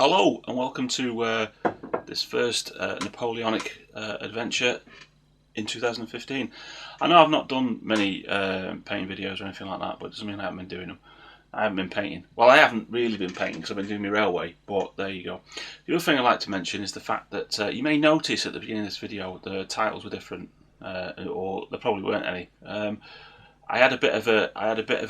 Hello and welcome to this first Napoleonic adventure in 2015. I know I've not done many painting videos or anything like that, but it doesn't mean I haven't been doing them. I haven't been painting. Well, I haven't really been painting because I've been doing my railway, but there you go. The other thing I'd like to mention is the fact that you may notice at the beginning of this video the titles were different, or there probably weren't any. I had a bit of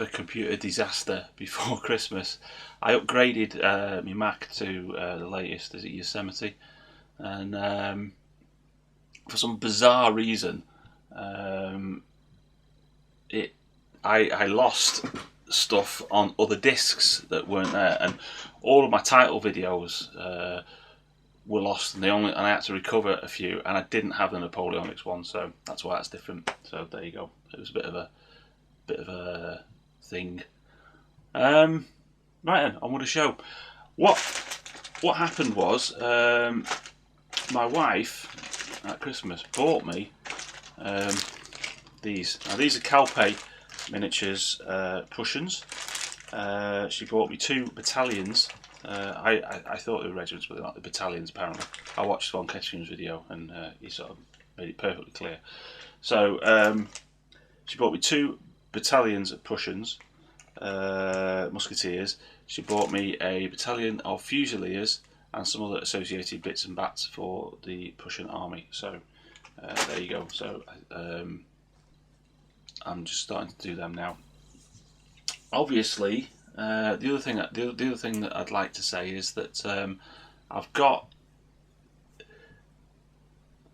a computer disaster before Christmas. I upgraded my Mac to the latest, is it Yosemite, and for some bizarre reason, I lost stuff on other discs that weren't there, and all of my title videos were lost, and I had to recover a few, and I didn't have the Napoleonics one, so that's why it's different. So there you go. It was a bit of a thing. Right then, on with the show. What happened was my wife at Christmas bought me these. Now these are Calpe miniatures Prussians. She bought me 2 battalions. I thought they were regiments, but they're not. The battalions apparently. I watched Von Ketchum's video and he sort of made it perfectly clear. So she bought me 2 battalions of Prussians, musketeers. She bought me a battalion of Fusiliers and some other associated bits and bats for the Prussian army. So there you go. So I'm just starting to do them now. Obviously, the other thing that I'd like to say is that I've got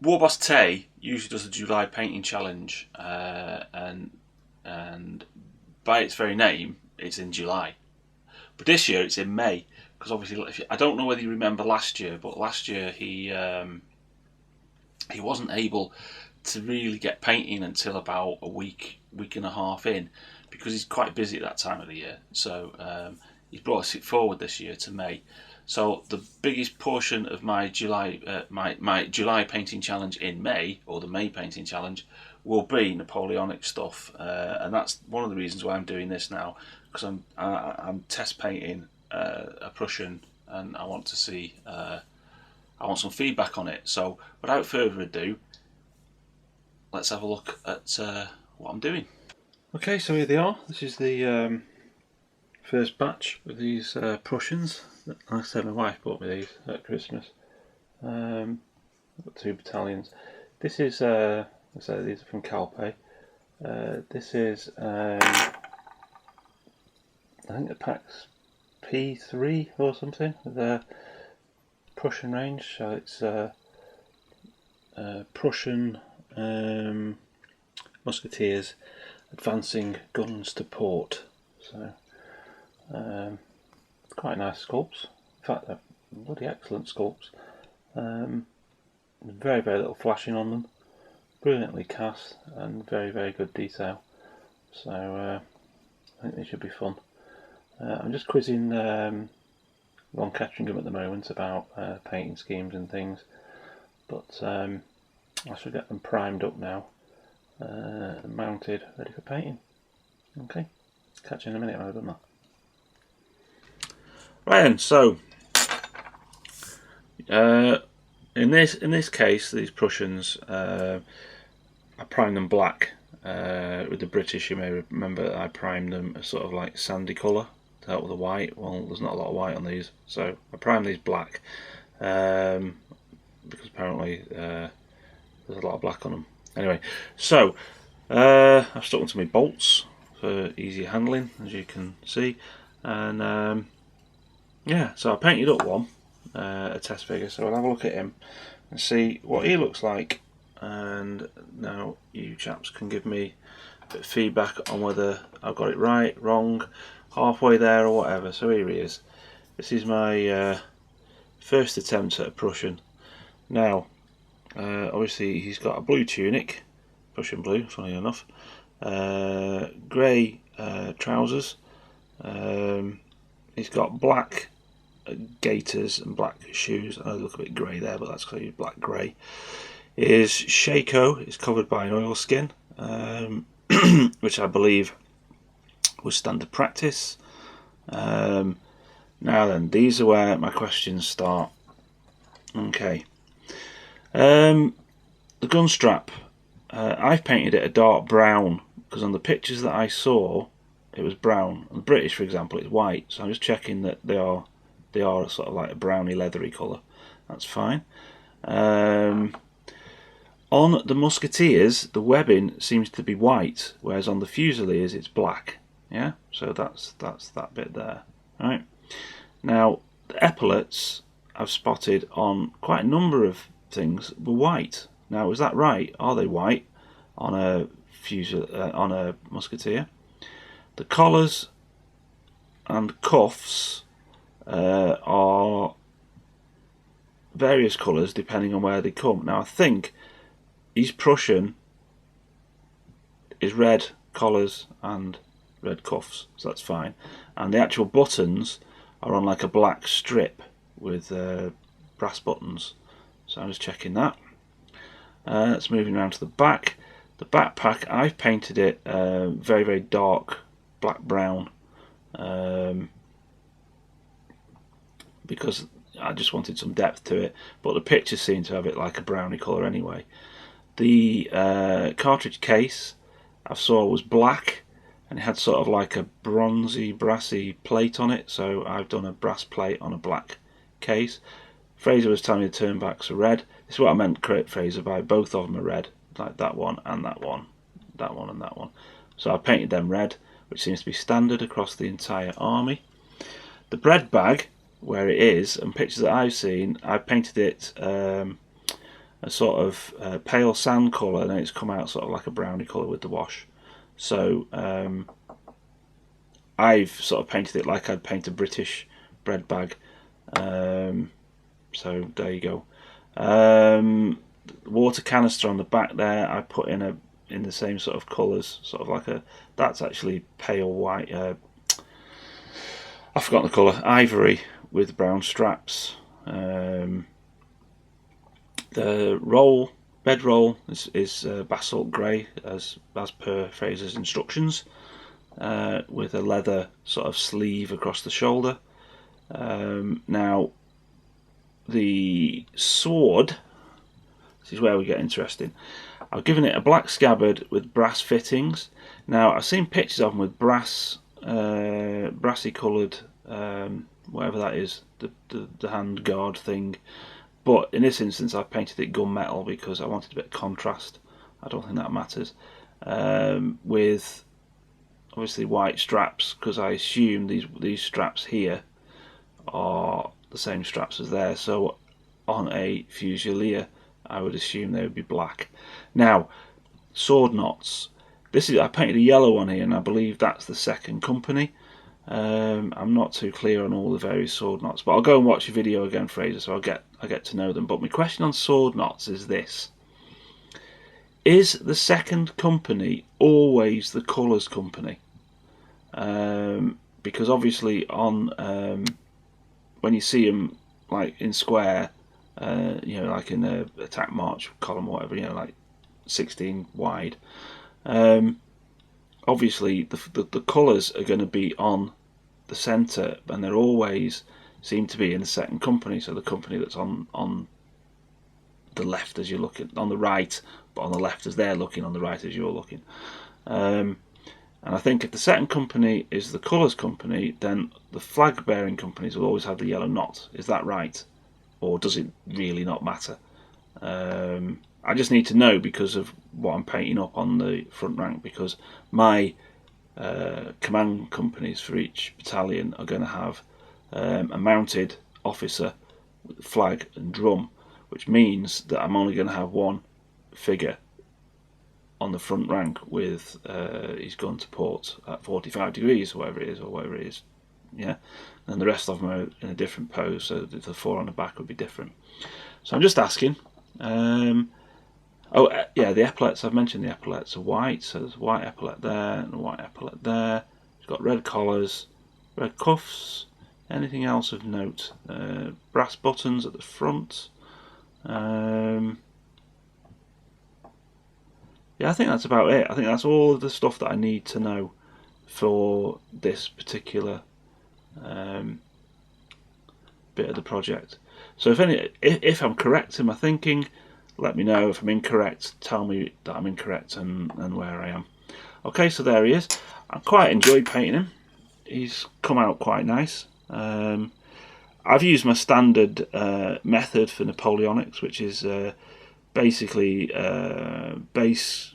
Warboss Tay usually does a July painting challenge, and by its very name, it's in July. But this year it's in May, because obviously, I don't know whether you remember last year, but last year he wasn't able to really get painting until about a week and a half in, because he's quite busy at that time of the year. So he's brought it forward this year to May. So the biggest portion of my July my July painting challenge in May, or the May painting challenge, will be Napoleonic stuff, and that's one of the reasons why I'm doing this now, because I'm test painting a Prussian, and I want to see I want some feedback on it. So without further ado, let's have a look at what I'm doing. Okay, so here they are. This is the first batch of these Prussians. Like I said, my wife bought me these at Christmas. I've got 2 battalions. This is so these are from Calpe. This is I think the pack's P3 or something, the Prussian range. So it's Prussian musketeers advancing guns to port. So quite nice sculpts. In fact, they're bloody excellent sculpts. Very little flashing on them. Brilliantly cast and very good detail. So I think they should be fun. I'm just quizzing Von Ketchum at the moment about painting schemes and things, but I should get them primed up now, mounted, ready for painting. Okay, catch you in a minute when I've done that. Right then, so in this case, these Prussians, I primed them black. With the British, you may remember that I primed them a sort of like sandy colour to help with the white. Well, there's not a lot of white on these, so I primed these black because apparently there's a lot of black on them. Anyway, so I've stuck them to my bolts for easier handling, as you can see, and yeah, so I painted up one, a test figure, so I'll have a look at him and see what he looks like, and now you chaps can give me a bit of feedback on whether I've got it right, wrong, halfway there or whatever. So here he is. This is my first attempt at a Prussian. Now obviously he's got a blue tunic, Prussian blue, funny enough, grey trousers, he's got black gaiters and black shoes. I know they look a bit grey there, but that's clearly black grey. His shako is covered by an oilskin, which I believe was standard practice. Now then, these are where my questions start. Okay. The gun strap. I've painted it a dark brown because on the pictures that I saw it was brown. On the British, for example, it's white. So I'm just checking that they are sort of like a browny leathery colour. That's fine. On the Musketeers, the webbing seems to be white, whereas on the Fusiliers it's black. Yeah, so that's that bit there. All right. Now the epaulets I've spotted on quite a number of things were white. Now is that right? Are they white on a on a Musketeer? The collars and cuffs are various colours depending on where they come. Now I think East Prussian is red collars and red cuffs, so that's fine. And the actual buttons are on like a black strip with brass buttons. So I'm just checking that. Let's moving around to the back. The backpack, I've painted it very, very dark black brown because I just wanted some depth to it, but the pictures seem to have it like a browny colour anyway. The cartridge case I saw was black and it had sort of like a bronzy, brassy plate on it, so I've done a brass plate on a black case. Fraser was telling me the turnbacks are red. This is what I meant, Fraser, by both of them are red, like that one and that one, that one and that one. So I painted them red, which seems to be standard across the entire army. The bread bag, where it is, and pictures that I've seen, I've painted it a sort of pale sand colour, and then it's come out sort of like a browny colour with the wash. So I've sort of painted it like I'd paint a British bread bag. So there you go. Water canister on the back there, I put in the same sort of colours, sort of like that's actually pale white. I've forgotten the colour, ivory with brown straps. The bedroll is basalt grey as per Fraser's instructions, with a leather sort of sleeve across the shoulder. Now the sword, this is where we get interesting. I've given it a black scabbard with brass fittings. Now I've seen pictures of them with brassy coloured, whatever that is, the hand guard thing. But in this instance I've painted it gunmetal because I wanted a bit of contrast. I don't think that matters. With obviously white straps, because I assume these straps here are the same straps as there. So on a Fusilier I would assume they would be black. Now sword knots. I painted a yellow one here, and I believe that's the second company. I'm not too clear on all the various sword knots, but I'll go and watch your video again, Fraser, so I get to know them. But my question on sword knots is this: is the second company always the colours company? Because obviously on when you see them like in square, like in the attack march column or whatever, like 16 wide. Obviously the colours are going to be on the centre, and they're always seem to be in the second company, so the company that's on the left as you're looking, on the right, but on the left as they're looking, on the right as you're looking. And I think if the second company is the colours company, then the flag bearing companies will always have the yellow knot. Is that right? Or does it really not matter? I just need to know because of what I'm painting up on the front rank, because my command companies for each battalion are going to have a mounted officer with flag and drum, which means that I'm only going to have one figure on the front rank with his gun to port at 45 degrees, or whatever it is, yeah, and the rest of them are in a different pose, so the four on the back would be different. So I'm just asking. Yeah, the epaulets, I've mentioned the epaulets are white, so there's a white epaulet there and a white epaulet there. It's got red collars, red cuffs. Anything else of note? Brass buttons at the front. Yeah, I think that's about it. I think that's all of the stuff that I need to know for this particular bit of the project. So if I'm correct in my thinking, let me know. If I'm incorrect, tell me that I'm incorrect and where I am. Okay, so there he is. I quite enjoyed painting him. He's come out quite nice. I've used my standard method for Napoleonics, which is basically a base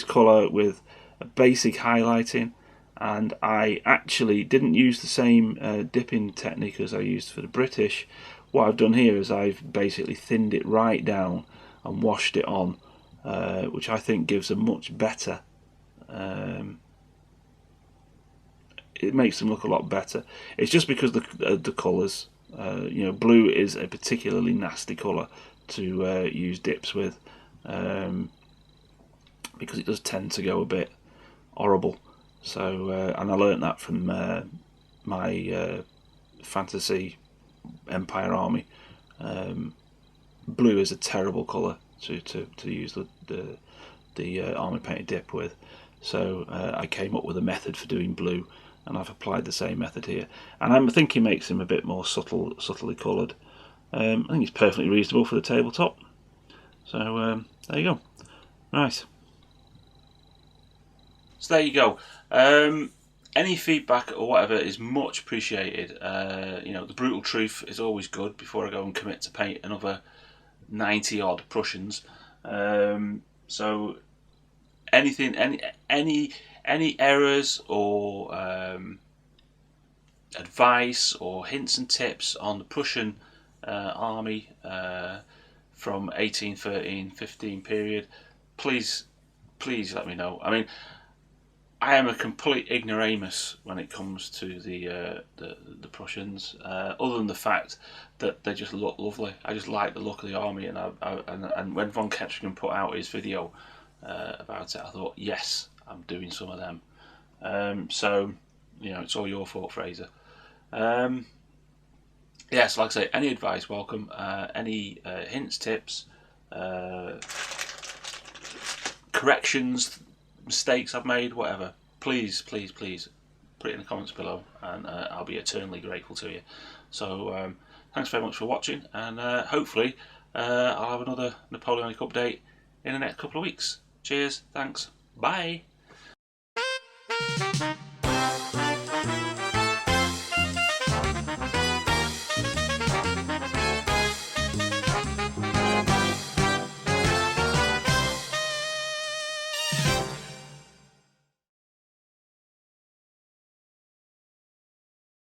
colour with a basic highlighting, and I actually didn't use the same dipping technique as I used for the British. What I've done here is I've basically thinned it right down and washed it on, which I think gives a much better, it makes them look a lot better. It's just because the colours, blue is a particularly nasty colour to use dips with, because it does tend to go a bit horrible. So, and I learnt that from my fantasy Empire army. Blue is a terrible colour to use the army painted dip with. So I came up with a method for doing blue, and I've applied the same method here. And I think it makes him a bit more subtly coloured. I think it's perfectly reasonable for the tabletop. So there you go. Right. So there you go. Any feedback or whatever is much appreciated. The brutal truth is always good before I go and commit to paint another 90 odd Prussians. So anything, any errors or advice or hints and tips on the Prussian army from 1813-15 period, please let me know. I mean, I am a complete ignoramus when it comes to the Prussians, other than the fact that they just look lovely. I just like the look of the army, and when von Ketchingen put out his video about it, I thought, yes, I'm doing some of them. So it's all your fault, Fraser. Yes, like I say, any advice welcome. Any hints, tips, corrections, mistakes I've made, whatever, please put it in the comments below, and I'll be eternally grateful to you. So thanks very much for watching, and hopefully I'll have another Napoleonic update in the next couple of weeks. Cheers, thanks, bye.